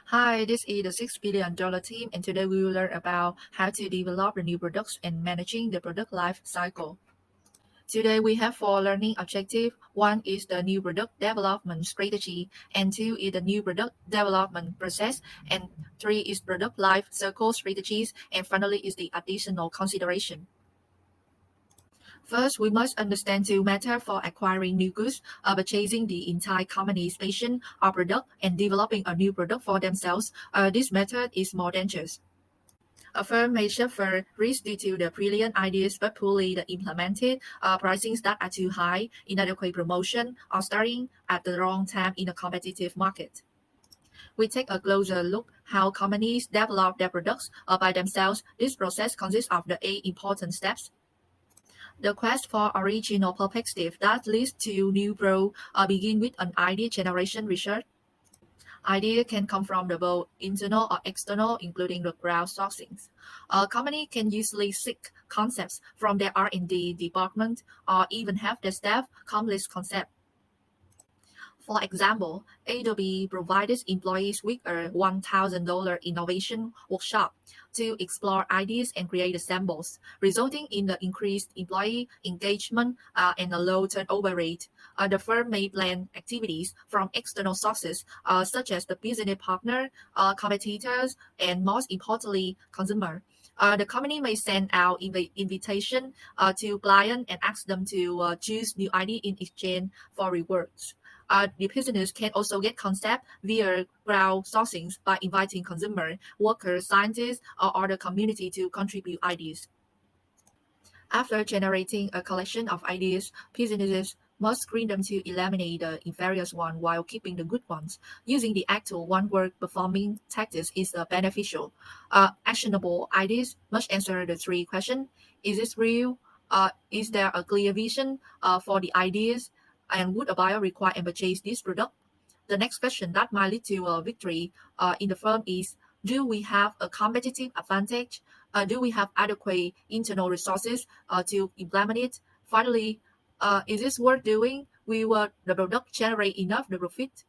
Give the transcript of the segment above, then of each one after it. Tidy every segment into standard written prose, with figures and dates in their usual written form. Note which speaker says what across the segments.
Speaker 1: Hi, this is the $6 billion team, and today we will learn about how to develop the new products and managing the product life cycle. Today we have four learning objectives. One is the new product development strategy, and two is the new product development process, and three is product life cycle strategies, and finally is the additional consideration. First, we must understand two methods for acquiring new goods, purchasing the entire company's patient or product and developing a new product for themselves. This method is more dangerous. A firm may suffer risk due to the brilliant ideas but poorly implemented, pricings that are too high, inadequate promotion, or starting at the wrong time in a competitive market. We take a closer look how companies develop their products by themselves. This process consists of the eight important steps. The quest for original perspective that leads to new growth begin with an idea generation research. Idea can come from the both internal or external, including the crowdsourcing. A company can usually seek concepts from their R&D department or even have their staff come list concept. For example, Adobe provided employees with a $1,000 innovation workshop to explore ideas and create samples, resulting in the increased employee engagement and a low turnover rate. The firm may plan activities from external sources, such as the business partner, competitors, and most importantly, consumer. The company may send out invitation to clients and ask them to choose new idea in exchange for rewards. The business can also get concept via crowdsourcing by inviting consumer, workers, scientists, or other community to contribute ideas. After generating a collection of ideas, businesses must screen them to eliminate the inferior ones while keeping the good ones. Using the actual one-word performing tactics is beneficial. Actionable ideas must answer the three questions. Is this real? Is there a clear vision for the ideas? And would a buyer require and purchase this product? The next question that might lead to a victory in the firm is, do we have a competitive advantage? Do we have adequate internal resources to implement it? Finally, is this worth doing? Will the product generate enough the profit?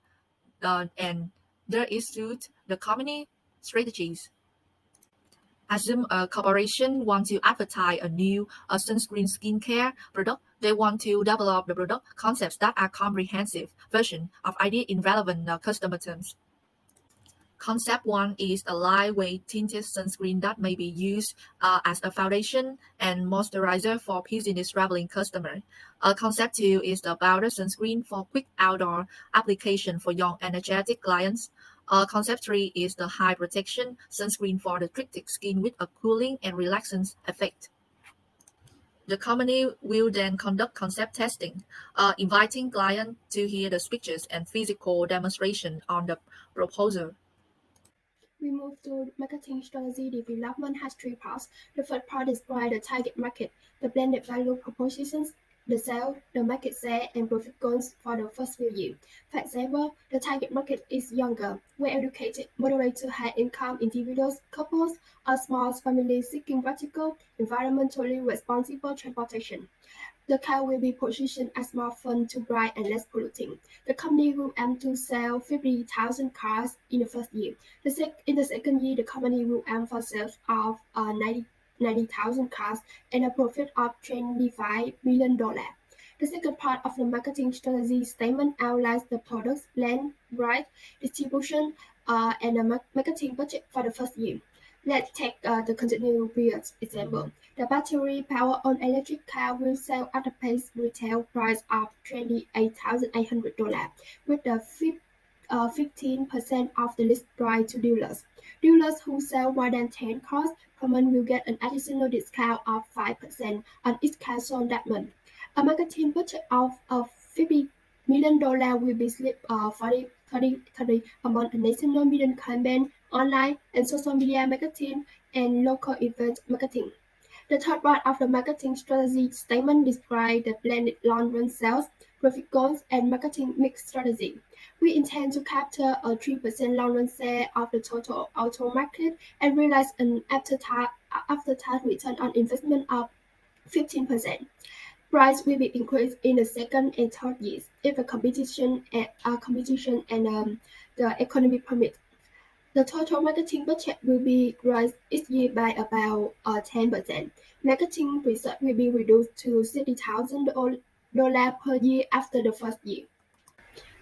Speaker 1: And there is suit the company strategies. Assume a corporation wants to advertise a new sunscreen skincare product. They want to develop the product concepts that are comprehensive version of idea in relevant customer terms. Concept one is a lightweight tinted sunscreen that may be used as a foundation and moisturizer for business traveling customer. Concept two is the powder sunscreen for quick outdoor application for young energetic clients. Concept three is the high protection sunscreen for the treated skin with a cooling and relaxing effect. The company will then conduct concept testing, inviting clients to hear the speeches and physical demonstration on the proposal.
Speaker 2: We move to marketing strategy development has three parts. The first part describes the target market, the blended value propositions, the sales, the market share, and profit goals for the first few years. For example, the target market is younger, well-educated, moderate to high-income individuals, couples, or small families seeking practical, environmentally responsible transportation. The car will be positioned as more fun to ride and less polluting. The company will aim to sell 50,000 cars in the first year. In the second year, the company will aim for sales of 90,000 cars and a profit of $25 million. The second part of the marketing strategy statement outlines the products, brand, price, distribution, and the marketing budget for the first year. Let's take the continued example. The battery-powered electric car will sell at a base retail price of $28,800, with a 15% of the list price to dealers. Dealers who sell more than 10 cars per month will get an additional discount of 5% on each car sold that month. A marketing budget of $50 million will be split 40-30 among a national media campaign, online and social media marketing, and local event marketing. The third part of the marketing strategy statement describes the blended long-run sales, profit goals, and marketing mix strategy. We intend to capture a 3% long-run share of the total auto market and realize an after-tax return on investment of 15%. Price will be increased in the second and third years if the competition and the economy permit. The total marketing budget will be raised each year by about 10%. Marketing research will be reduced to $60,000 per year after the first year.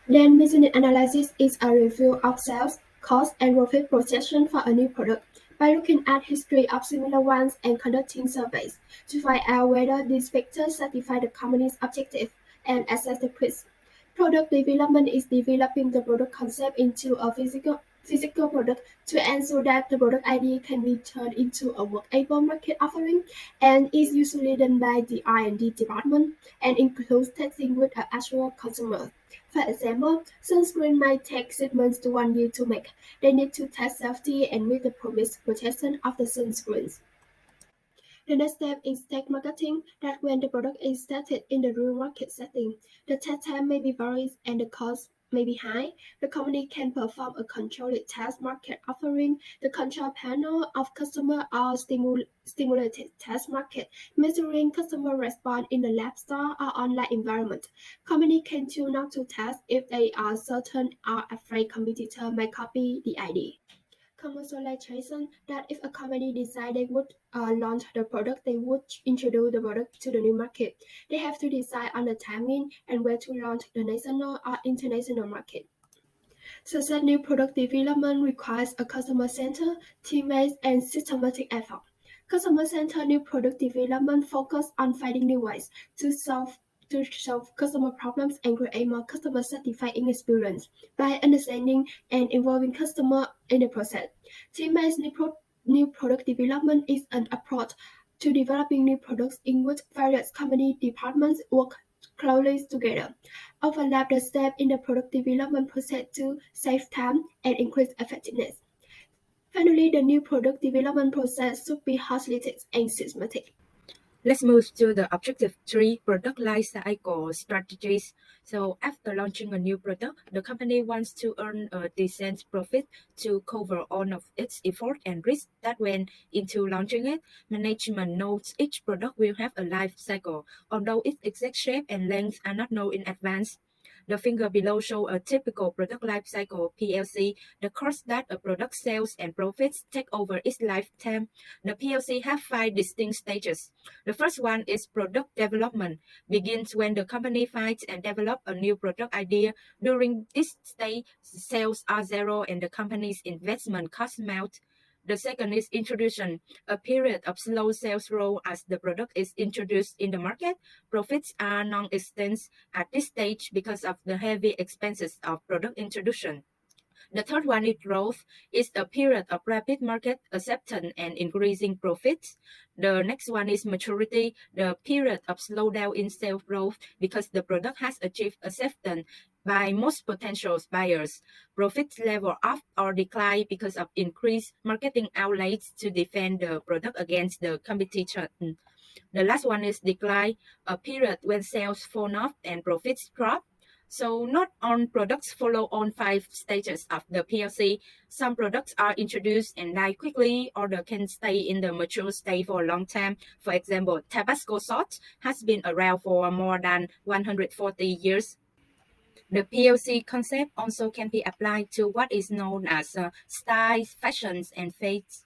Speaker 2: Then business analysis is a review of sales, cost, and profit projection for a new product by looking at history of similar ones and conducting surveys to find out whether these factors satisfy the company's objective and assess the risk. Product development is developing the product concept into a physical product to ensure that the product idea can be turned into a workable market offering, and is usually done by the R&D department and includes testing with actual customers. For example, sunscreen might take 6 months to 1 year to make. They need to test safety and meet the promised protection of the sunscreens. The next step is test marketing, that when the product is tested in the real market setting, the test time may be varied and the cost may be high. The company can perform a controlled test market offering the control panel of customer or stimulated test market, measuring customer response in the lab store or online environment. Company can choose not to test if they are certain or afraid competitor may copy the idea. Commercialization, that if a company decide they would launch the product, they would introduce the product to the new market. They have to decide on the timing and where to launch the national or international market. Success new product development requires a customer-centered, team-based, and systematic effort. Customer-centered new product development focus on finding new ways to solve customer problems and create more customer satisfying experience by understanding and involving customer in the process. Team-based new product development is an approach to developing new products in which various company departments work closely together, overlap the steps in the product development process to save time and increase effectiveness. Finally, the new product development process should be holistic and systematic.
Speaker 1: Let's move to the objective 3, product life cycle strategies. So after launching a new product, the company wants to earn a decent profit to cover all of its effort and risk that went into launching it. Management notes each product will have a life cycle, although its exact shape and length are not known in advance. The figure below shows a typical product life cycle (PLC), the course that a product sales and profits take over its lifetime. The PLC have 5 distinct stages. The first one is product development, begins when the company finds and develops a new product idea. During this stage, sales are zero and the company's investment costs melt. The second is introduction, a period of slow sales growth as the product is introduced in the market. Profits are non-existent at this stage because of the heavy expenses of product introduction. The third one is growth, is a period of rapid market acceptance and increasing profits. The next one is maturity, the period of slowdown in sales growth because the product has achieved acceptance by most potential buyers. Profit level up or decline because of increased marketing outlays to defend the product against the competition. The last one is decline, a period when sales fall off and profits drop. So not all products follow all 5 stages of the PLC. Some products are introduced and die quickly, or they can stay in the mature state for a long time. For example, Tabasco sauce has been around for more than 140 years. The PLC concept also can be applied to what is known as styles, fashions, and fates.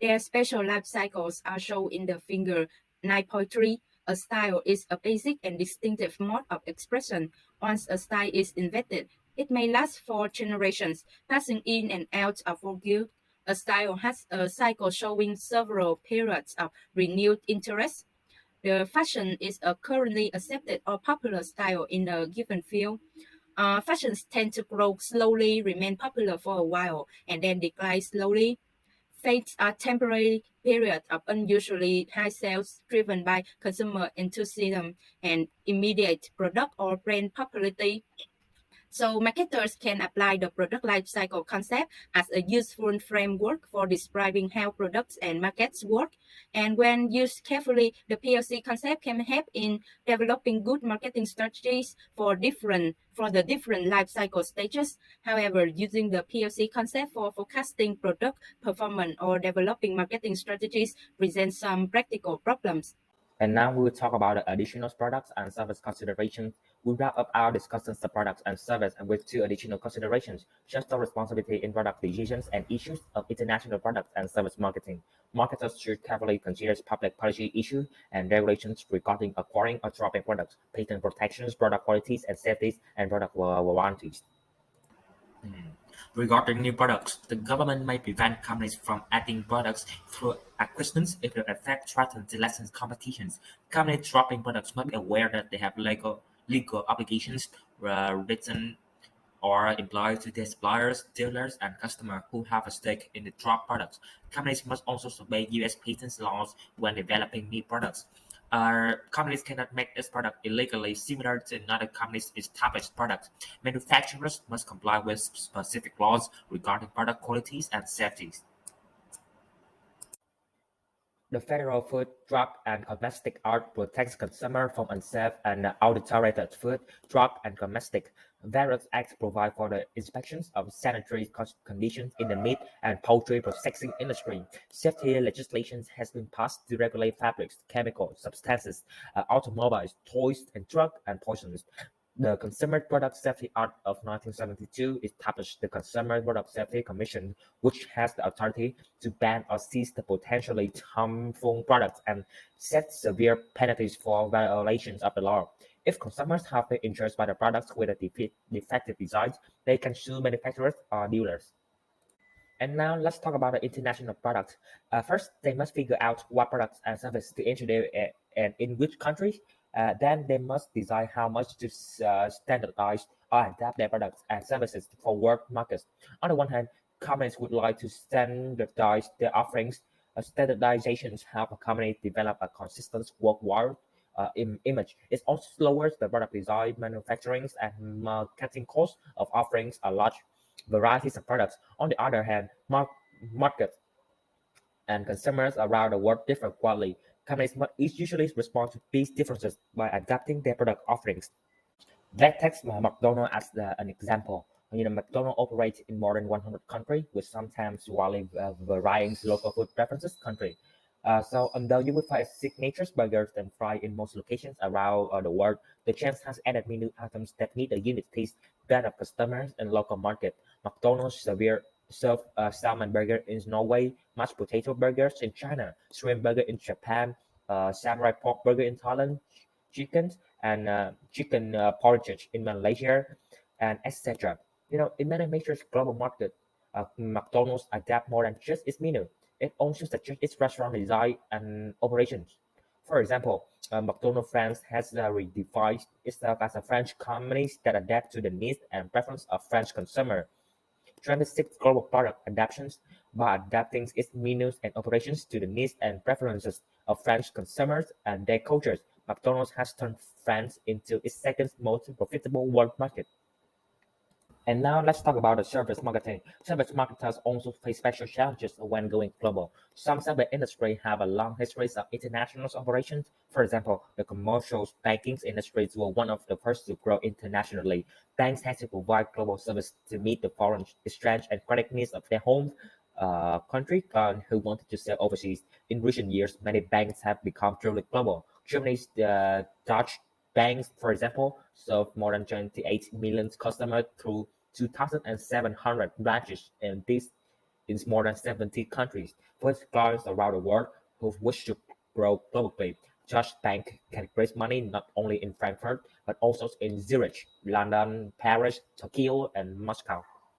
Speaker 1: Their special life cycles are shown in the figure 9.3. A style is a basic and distinctive mode of expression. Once a style is invented, it may last for generations, passing in and out of vogue. A style has a cycle showing several periods of renewed interest. The fashion is a currently accepted or popular style in a given field. Fashions tend to grow slowly, remain popular for a while, and then decline slowly. Fates are temporary periods of unusually high sales driven by consumer enthusiasm and immediate product or brand popularity. So marketers can apply the product lifecycle concept as a useful framework for describing how products and markets work. And when used carefully, the PLC concept can help in developing good marketing strategies for the different life cycle stages. However, using the PLC concept for forecasting product performance or developing marketing strategies presents some practical problems.
Speaker 3: And now we will talk about the additional products and service considerations We wrap up our discussions of products and service and with two additional considerations: social responsibility in product decisions and issues of international product and service marketing. Marketers should carefully consider public policy issues and regulations regarding acquiring or dropping products, patent protections, product qualities and safeties, and product warranties. Regarding new products, the government may prevent companies from adding products through acquisitions if the effect threatens the licensed competitions. Companies dropping products must be aware that they have legal obligations written or implied to their suppliers, dealers, and customers who have a stake in the drop products. Companies must also obey U.S. patent laws when developing new products. Companies cannot make this product illegally similar to another company's established product. Manufacturers must comply with specific laws regarding product qualities and safeties. The Federal Food, Drug, and Cosmetic Act protects consumers from unsafe and adulterated food, drug, and cosmetic. Various acts provide for the inspections of sanitary conditions in the meat and poultry processing industry. Safety legislation has been passed to regulate fabrics, chemicals, substances, automobiles, toys, and drug and poisons. The Consumer Product Safety Act of 1972 established the Consumer Product Safety Commission, which has the authority to ban or seize the potentially harmful products and set severe penalties for violations of the law. If consumers have been injured by the products with a defective design, they can sue manufacturers or dealers. And now let's talk about the international products. First, they must figure out what products and services to introduce and in which countries. Then they must decide how much to standardize or adapt their products and services for world markets. On the one hand, companies would like to standardize their offerings. Standardizations help a company develop a consistent worldwide image. It also lowers the product design, manufacturing, and marketing costs of offerings a large varieties of products. On the other hand, markets and consumers around the world differ widely. Companies must usually respond to these differences by adapting their product offerings. That takes McDonald's as an example. McDonald's operates in more than 100 countries, with sometimes widely varying local food preferences country. So, although you will find signatures burgers and fries in most locations around the world, the chain has added menu items that meet the unique taste band of customers and local market. McDonald's serve salmon burger in Norway, mashed potato burgers in China, shrimp burger in Japan, samurai pork burger in Thailand, chicken and chicken porridge in Malaysia, and etc. In many major global markets, McDonald's adapt more than just its menu. It also suggests its restaurant design and operations. For example, McDonald's France has redefined itself as a French company that adapt to the needs and preference of French consumer. 26 global product adaptations by adapting its menus and operations to the needs and preferences of French consumers and their cultures. McDonald's has turned France into its second most profitable world market. And now let's talk about the service marketing. Service marketers also face special challenges when going global. Some service industries have a long history of international operations. For example, the commercial banking industries were one of the first to grow internationally. Banks had to provide global service to meet the foreign exchange and credit needs of their home country clients who wanted to sell overseas. In recent years, many banks have become truly global. Germany's Deutsche Banks, for example, serve more than 28 million customers through 2,700 branches in more than 70 countries. For its clients around the world who wish to grow globally, Deutsche Bank can raise money not only in Frankfurt but also in Zurich, London, Paris, Tokyo, and Moscow.